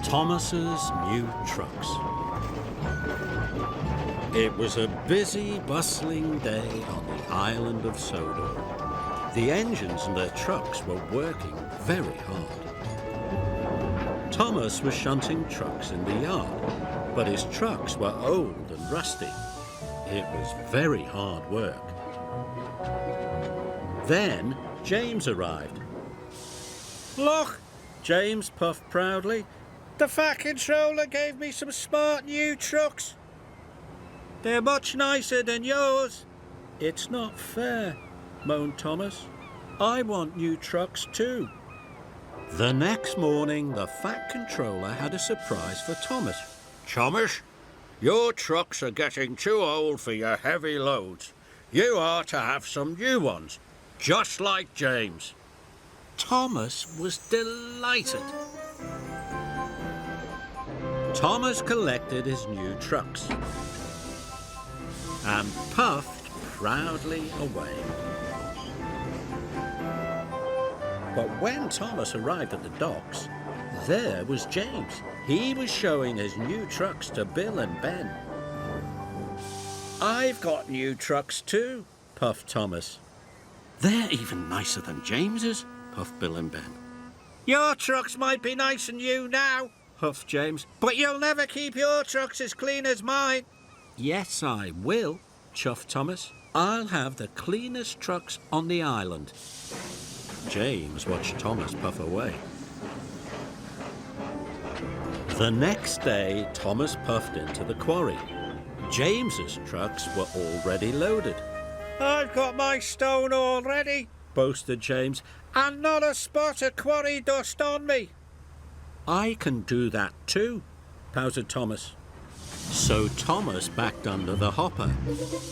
Thomas's new trucks. It was a busy, bustling day on the island of Sodor. The engines in their trucks were working very hard. Thomas was shunting trucks in the yard, but his trucks were old and rusty. It was very hard work. Then James arrived. "Look," James puffed proudly. "The Fat Controller gave me some smart new trucks. They're much nicer than yours." "It's not fair," moaned Thomas. "I want new trucks too." The next morning, the Fat Controller had a surprise for Thomas. "Thomas, your trucks are getting too old for your heavy loads. You are to have some new ones, just like James." Thomas was delighted. Thomas collected his new trucks and puffed proudly away. But when Thomas arrived at the docks, there was James. He was showing his new trucks to Bill and Ben. "I've got new trucks too," puffed Thomas. "They're even nicer than James's," puffed Bill and Ben. "Your trucks might be nice and new now," huffed James, "but you'll never keep your trucks as clean as mine." "Yes, I will," chuffed Thomas. "I'll have the cleanest trucks on the island." James watched Thomas puff away. The next day, Thomas puffed into the quarry. James's trucks were already loaded. "I've got my stone all ready," boasted James, "and not a spot of quarry dust on me." "I can do that too," pouted Thomas. So Thomas backed under the hopper,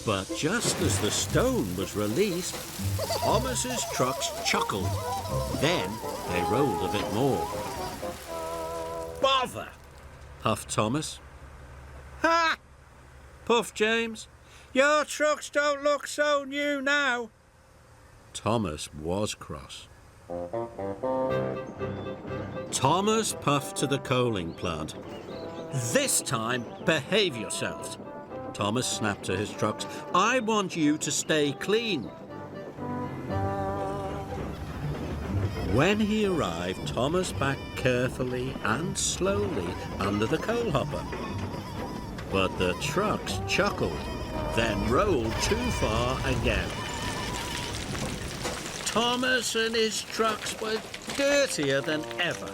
but just as the stone was released, Thomas's trucks chuckled. Then they rolled a bit more. "Bother!" puffed Thomas. "Ha!" puffed James. "Your trucks don't look so new now." Thomas was cross. Thomas puffed to the coaling plant. "This time, behave yourselves," Thomas snapped to his trucks. "I want you to stay clean." When he arrived, Thomas backed carefully and slowly under the coal hopper. But the trucks chuckled, then rolled too far again. Thomas and his trucks were dirtier than ever.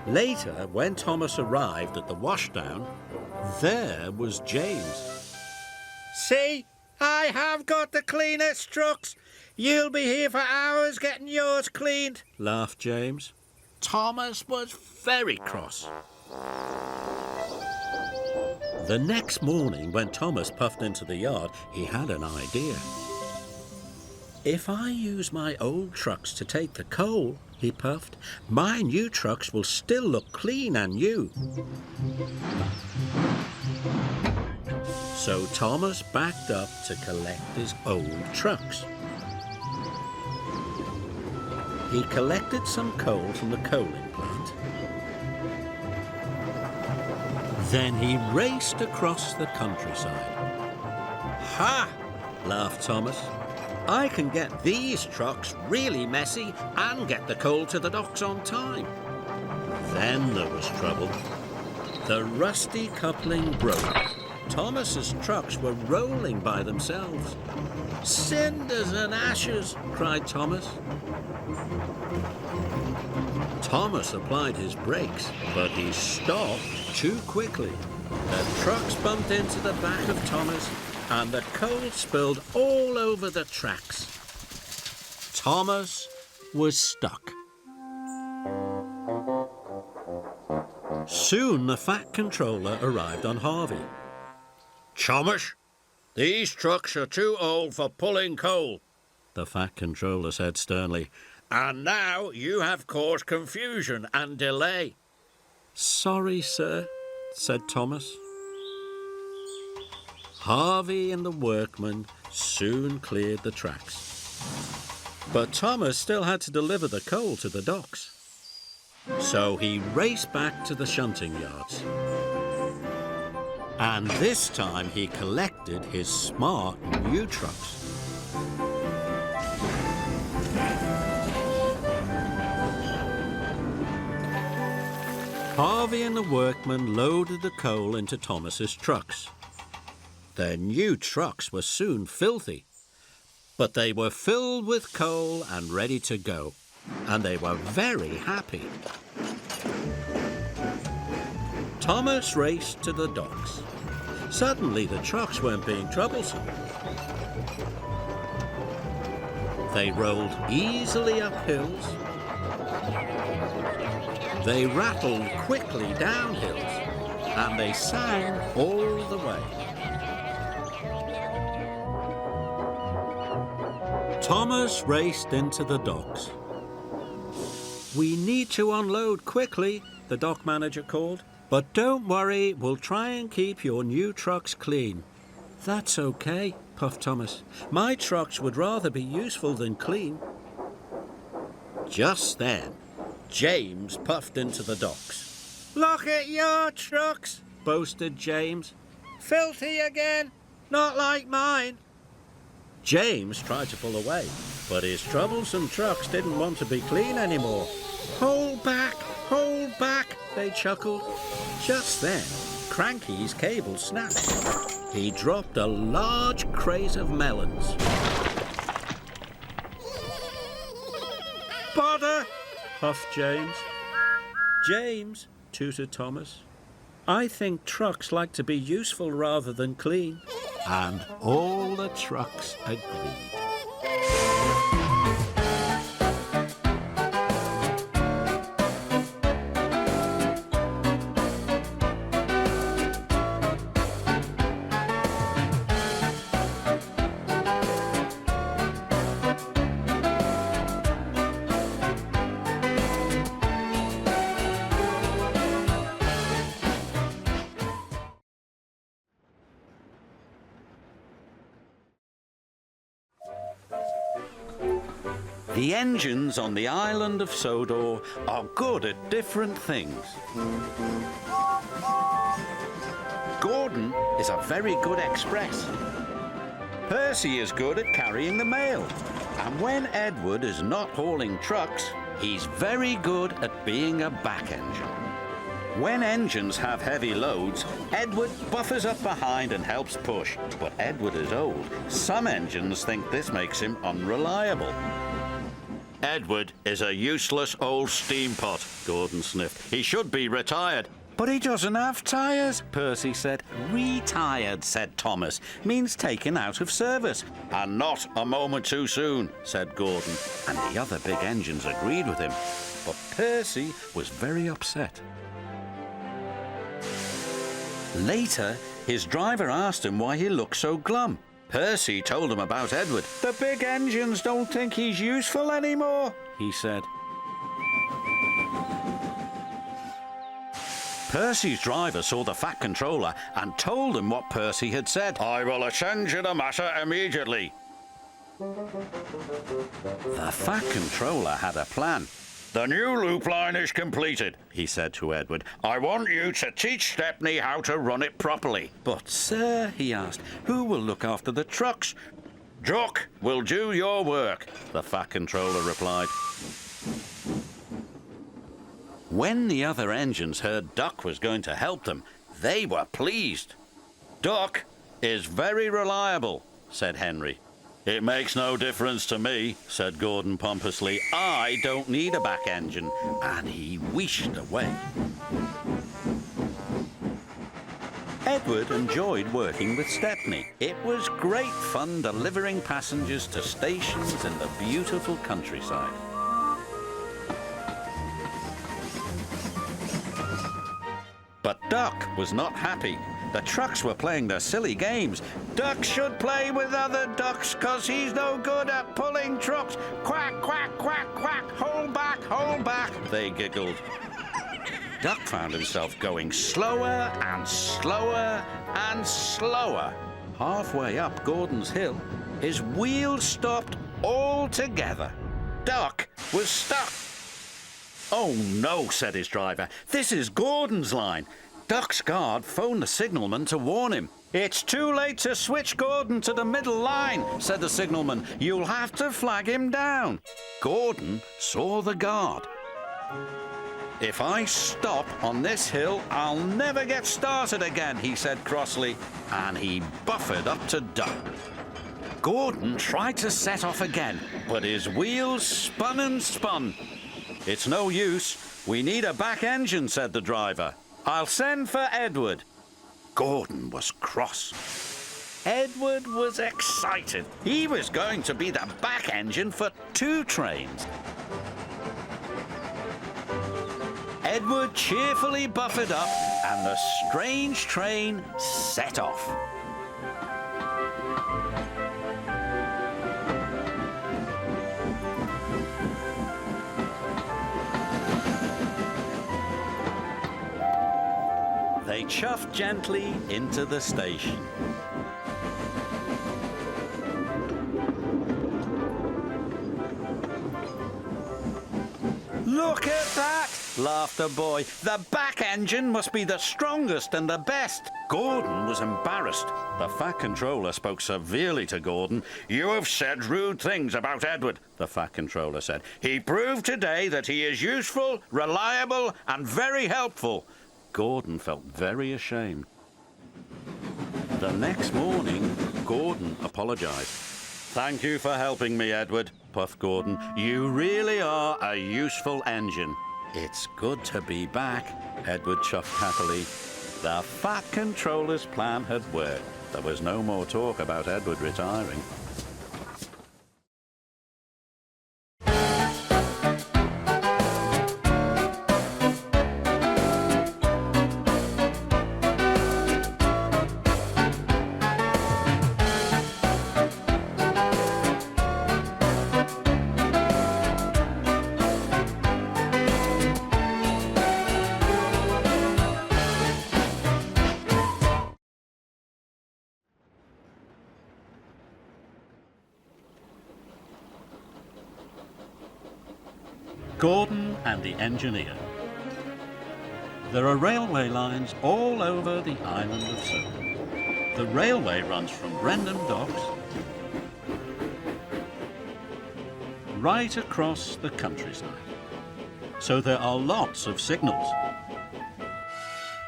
Later, when Thomas arrived at the washdown, there was James. "See, I have got the cleanest trucks. You'll be here for hours getting yours cleaned," laughed James. Thomas was very cross. The next morning, when Thomas puffed into the yard, he had an idea. "If I use my old trucks to take the coal," he puffed, "my new trucks will still look clean and new." So Thomas backed up to collect his old trucks. He collected some coal from the coaling plant. Then he raced across the countryside. "Ha!" laughed Thomas. "I can get these trucks really messy and get the coal to the docks on time." Then there was trouble. The rusty coupling broke. Thomas's trucks were rolling by themselves. "Cinders and ashes!" cried Thomas. Thomas applied his brakes, but he stopped too quickly. The trucks bumped into the back of Thomas, and the coal spilled all over the tracks. Thomas was stuck. Soon the Fat Controller arrived on Harvey. "Thomas, these trucks are too old for pulling coal," the Fat Controller said sternly. "And now you have caused confusion and delay." "Sorry, sir," said Thomas. Harvey and the workmen soon cleared the tracks. But Thomas still had to deliver the coal to the docks. So he raced back to the shunting yards. And this time he collected his smart new trucks. Harvey and the workmen loaded the coal into Thomas's trucks. Their new trucks were soon filthy, but they were filled with coal and ready to go, and they were very happy. Thomas raced to the docks. Suddenly, the trucks weren't being troublesome. They rolled easily up hills. They rattled quickly down hills, and they sang all the way. Thomas raced into the docks. "We need to unload quickly," the dock manager called. "But don't worry, we'll try and keep your new trucks clean." "That's okay," puffed Thomas. "My trucks would rather be useful than clean." Just then, James puffed into the docks. "Look at your trucks," boasted James. "Filthy again, not like mine." James tried to pull away, but his troublesome trucks didn't want to be clean anymore. Hold back, they chuckled. Just then, Cranky's cable snapped. He dropped a large crate of melons. "Bother," puffed James. "James," tooted Thomas, "I think trucks like to be useful rather than clean." And all the trucks agreed. The engines on the island of Sodor are good at different things. Gordon is a very good express. Percy is good at carrying the mail. And when Edward is not hauling trucks, he's very good at being a back engine. When engines have heavy loads, Edward buffers up behind and helps push. But Edward is old. Some engines think this makes him unreliable. "Edward is a useless old steam pot," Gordon sniffed. "He should be retired." "But he doesn't have tyres," Percy said. "Retired," said Thomas, "means taken out of service." "And not a moment too soon," said Gordon, and the other big engines agreed with him. But Percy was very upset. Later, his driver asked him why he looked so glum. Percy told him about Edward. "The big engines don't think he's useful anymore," he said. Percy's driver saw the Fat Controller and told him what Percy had said. "I will attend to the matter immediately." The Fat Controller had a plan. "The new loop line is completed," he said to Edward. "I want you to teach Stepney how to run it properly." "But, sir," he asked, "who will look after the trucks?" "Duck will do your work," the Fat Controller replied. When the other engines heard Duck was going to help them, they were pleased. "Duck is very reliable," said Henry. "It makes no difference to me," said Gordon pompously. "I don't need a back engine." And he wheeshed away. Edward enjoyed working with Stepney. It was great fun delivering passengers to stations in the beautiful countryside. But Duck was not happy. The trucks were playing their silly games. "Duck should play with other ducks, 'cause he's no good at pulling trucks. Quack, quack, quack, quack, hold back, they giggled. Duck found himself going slower and slower and slower. Halfway up Gordon's hill, his wheels stopped altogether. duck was stuck. "Oh no," said his driver. "This is Gordon's line. Duck's guard phoned the signalman to warn him." "It's too late to switch Gordon to the middle line," said the signalman. "You'll have to flag him down." Gordon saw the guard. "If I stop on this hill, I'll never get started again," he said crossly, and he buffered up to Duck. Gordon tried to set off again, but his wheels spun and spun. "It's no use. We need a back engine," said the driver. "I'll send for Edward." Gordon was cross. Edward was excited. He was going to be the back engine for 2 trains. Edward cheerfully buffered up, and the strange train set off. They chuffed gently into the station. "Look at that!" laughed the boy. "The back engine must be the strongest and the best." Gordon was embarrassed. The Fat Controller spoke severely to Gordon. "You have said rude things about Edward," the Fat Controller said. "He proved today that he is useful, reliable, and very helpful." Gordon felt very ashamed. The next morning, Gordon apologized. "Thank you for helping me, Edward," puffed Gordon. "You really are a useful engine." "It's good to be back," Edward chuffed happily. The Fat Controller's plan had worked. There was no more talk about Edward retiring. Gordon and the Engineer. There are railway lines all over the island of Sodor. The railway runs from Brendam Docks right across the countryside. So there are lots of signals.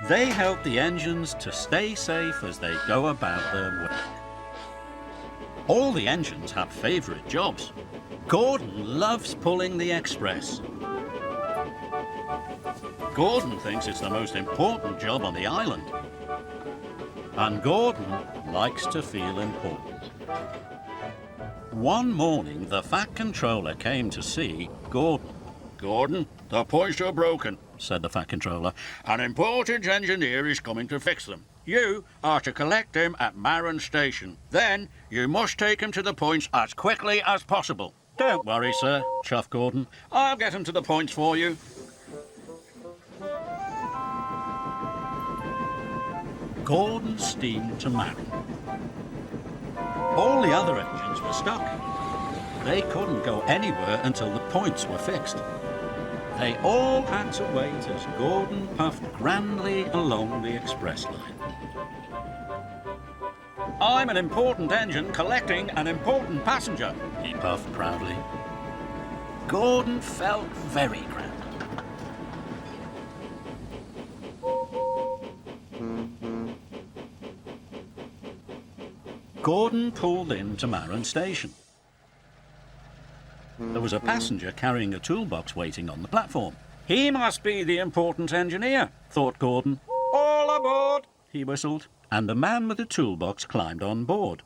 They help the engines to stay safe as they go about their work. All the engines have favourite jobs. Gordon loves pulling the express. Gordon thinks it's the most important job on the island. And Gordon likes to feel important. One morning, the Fat Controller came to see Gordon. "Gordon, the points are broken," said the Fat Controller. "An important engineer is coming to fix them. You are to collect him at Marron Station. Then you must take him to the points as quickly as possible." "Don't worry, sir," chuffed Gordon. "I'll get him to the points for you." Gordon steamed to Marron. All the other engines were stuck. They couldn't go anywhere until the points were fixed. They all had to wait as Gordon puffed grandly along the express line. "I'm an important engine collecting an important passenger," he puffed proudly. Gordon felt very grand. Gordon pulled in to Marron Station. There was a passenger carrying a toolbox waiting on the platform. "He must be the important engineer," thought Gordon. "All aboard," he whistled, and the man with the toolbox climbed on board.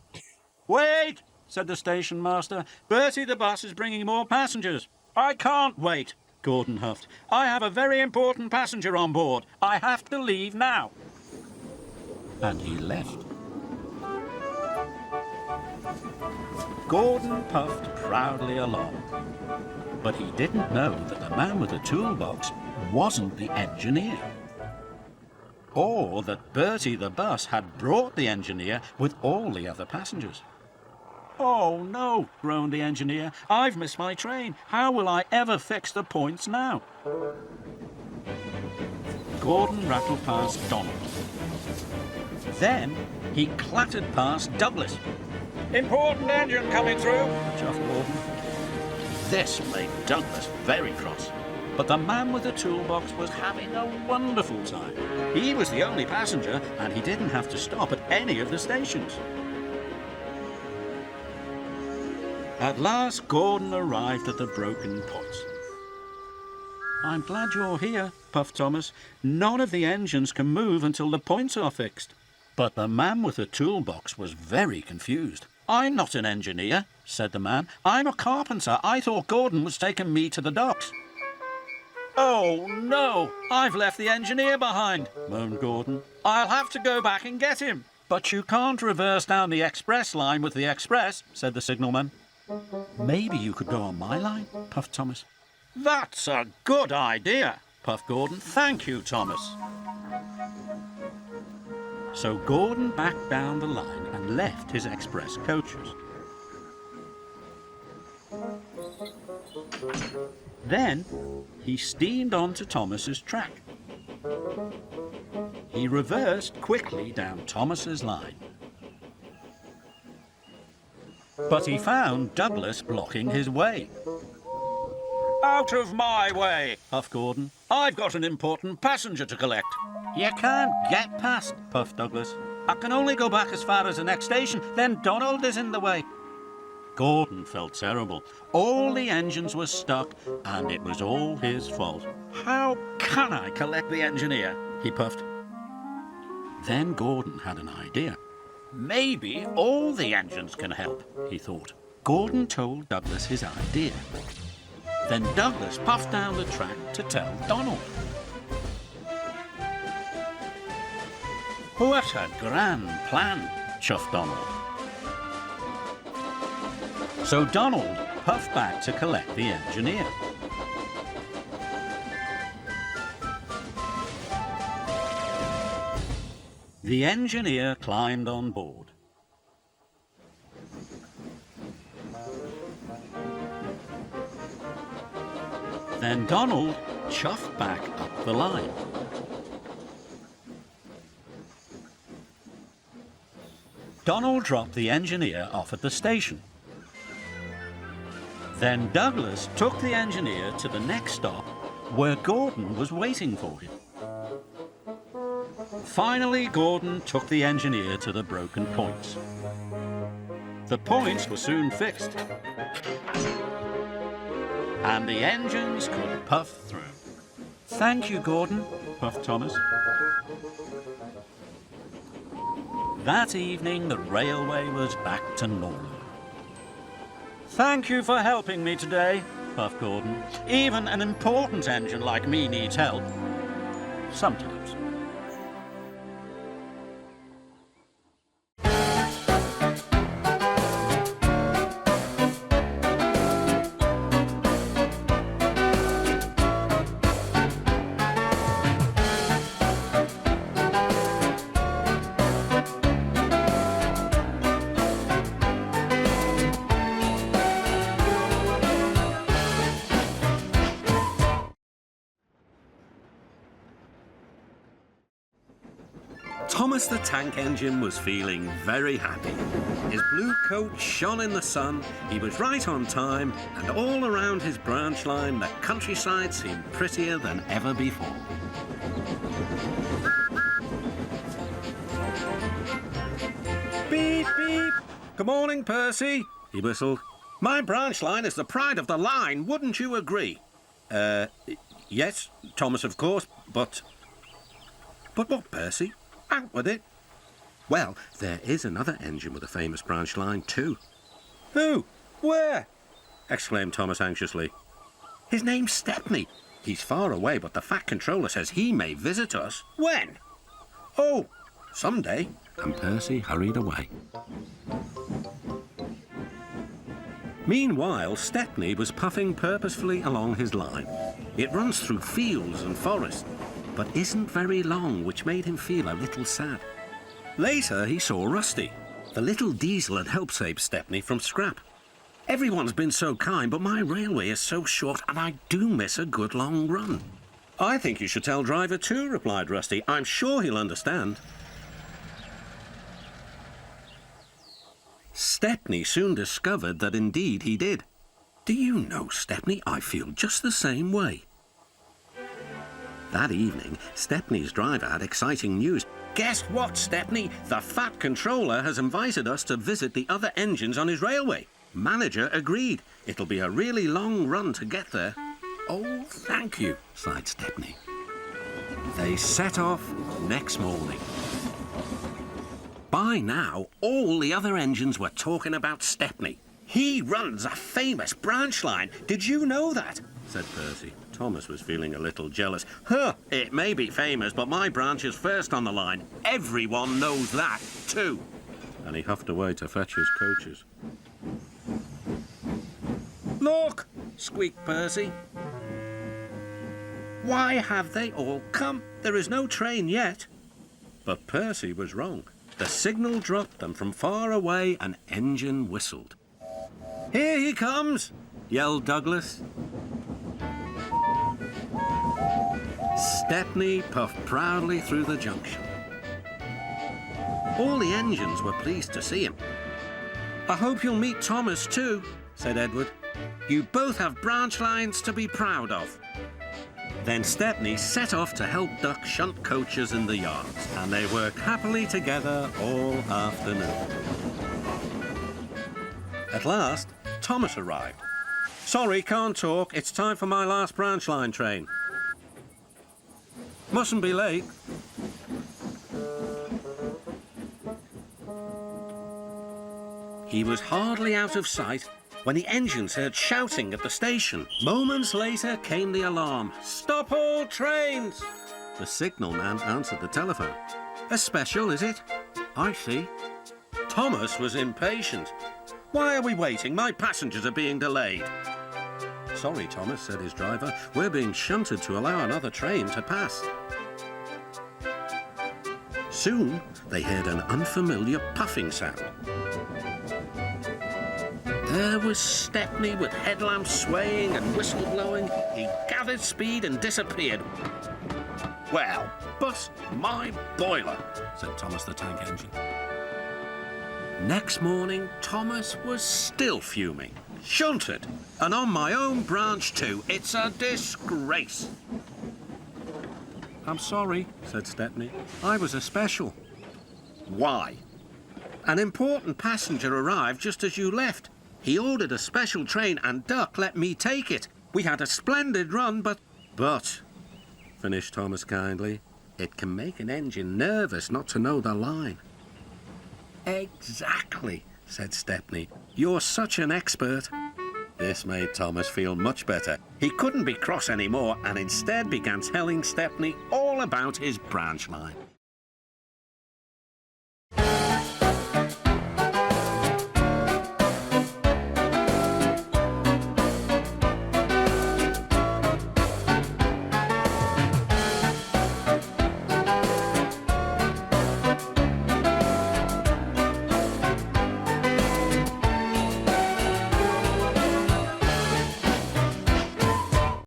"Wait," said the station master. "Bertie the bus is bringing more passengers." "I can't wait," Gordon huffed. "I have a very important passenger on board. I have to leave now." And he left. Gordon puffed proudly along. But he didn't know that the man with the toolbox wasn't the engineer. Or that Bertie the bus had brought the engineer with all the other passengers. "Oh, no," groaned the engineer. "I've missed my train. How will I ever fix the points now?" Gordon rattled past Donald. Then he clattered past Douglas. "Important engine coming through," chuffed Gordon. This made Douglas very cross. But the man with the toolbox was having a wonderful time. He was the only passenger, and he didn't have to stop at any of the stations. At last, Gordon arrived at the broken points. "I'm glad you're here," puffed Thomas. "None of the engines can move until the points are fixed." But the man with the toolbox was very confused. "I'm not an engineer," said the man. "I'm a carpenter. I thought Gordon was taking me to the docks." "Oh, no, I've left the engineer behind," moaned Gordon. "I'll have to go back and get him." "But you can't reverse down the express line with the express," said the signalman. "Maybe you could go on my line," puffed Thomas. "That's a good idea," puffed Gordon. "Thank you, Thomas." So Gordon backed down the line and left his express coaches. Then he steamed onto Thomas's track. He reversed quickly down Thomas's line. But he found Douglas blocking his way. "Out of my way," puffed Gordon. "I've got an important passenger to collect." "You can't get past," puffed Douglas. "I can only go back as far as the next station, then Donald is in the way." Gordon felt terrible. All the engines were stuck, and it was all his fault. "How can I collect the engineer?" he puffed. Then Gordon had an idea. "Maybe all the engines can help," he thought. Gordon told Douglas his idea. Then Douglas puffed down the track to tell Donald. "What a grand plan," chuffed Donald. So Donald puffed back to collect the engineer. The engineer climbed on board. Then Donald chuffed back up the line. Donald dropped the engineer off at the station. Then Douglas took the engineer to the next stop, where Gordon was waiting for him. Finally, Gordon took the engineer to the broken points. The points were soon fixed, and the engines could puff through. "Thank you, Gordon," puffed Thomas. That evening, the railway was back to normal. "Thank you for helping me today," puffed Gordon. "Even an important engine like me needs help. Sometimes." Thomas the Tank Engine was feeling very happy. His blue coat shone in the sun, he was right on time, and all around his branch line the countryside seemed prettier than ever before. "Beep, beep. Good morning, Percy," He whistled. "My branch line is the pride of the line, wouldn't you agree?" Yes, Thomas, of course, but... But what, Percy? Out with it." "Well, there is another engine with a famous branch line too." "Who? Where?" exclaimed Thomas anxiously. "His name's Stepney. He's far away, but the Fat Controller says he may visit us." "When?" "Oh, someday." And Percy hurried away. Meanwhile, Stepney was puffing purposefully along his line. It runs through fields and forests, but isn't very long, which made him feel a little sad. Later, he saw Rusty. The little diesel had helped save Stepney from scrap. Everyone's been so kind, but my railway is so short and I do miss a good long run. I think you should tell Driver too, replied Rusty. I'm sure he'll understand. Stepney soon discovered that indeed he did. Do you know, Stepney, I feel just the same way. That evening, Stepney's driver had exciting news. Guess what, Stepney? The Fat Controller has invited us to visit the other engines on his railway. Manager agreed. It'll be a really long run to get there. Oh, thank you, sighed Stepney. They set off next morning. By now, all the other engines were talking about Stepney. He runs a famous branch line. Did you know that? Said Percy. Thomas was feeling a little jealous. Huh, it may be famous, but my branch is first on the line. Everyone knows that, too. And he huffed away to fetch his coaches. Look, squeaked Percy. Why have they all come? There is no train yet. But Percy was wrong. The signal dropped and from far away an engine whistled. Here he comes, yelled Douglas. Stepney puffed proudly through the junction. All the engines were pleased to see him. I hope you'll meet Thomas too, said Edward. You both have branch lines to be proud of. Then Stepney set off to help Duck shunt coaches in the yards, and they worked happily together all afternoon. At last, Thomas arrived. Sorry, can't talk. It's time for my last branch line train. Mustn't be late. He was hardly out of sight when the engines heard shouting at the station. Moments later came the alarm. Stop all trains! The signalman answered the telephone. A special, is it? I see. Thomas was impatient. Why are we waiting? My passengers are being delayed. Sorry, Thomas, said his driver. We're being shunted to allow another train to pass. Soon, they heard an unfamiliar puffing sound. There was Stepney with headlamps swaying and whistle blowing. He gathered speed and disappeared. Well, bust my boiler, said Thomas the Tank Engine. Next morning, Thomas was still fuming. Shunted, and on my own branch too. It's a disgrace. I'm sorry, said Stepney. I was a special. Why? An important passenger arrived just as you left. He ordered a special train and Duck let me take it. We had a splendid run, but, finished Thomas kindly, it can make an engine nervous not to know the line. Exactly, said Stepney. You're such an expert. This made Thomas feel much better. He couldn't be cross anymore and instead began telling Stepney all about his branch line.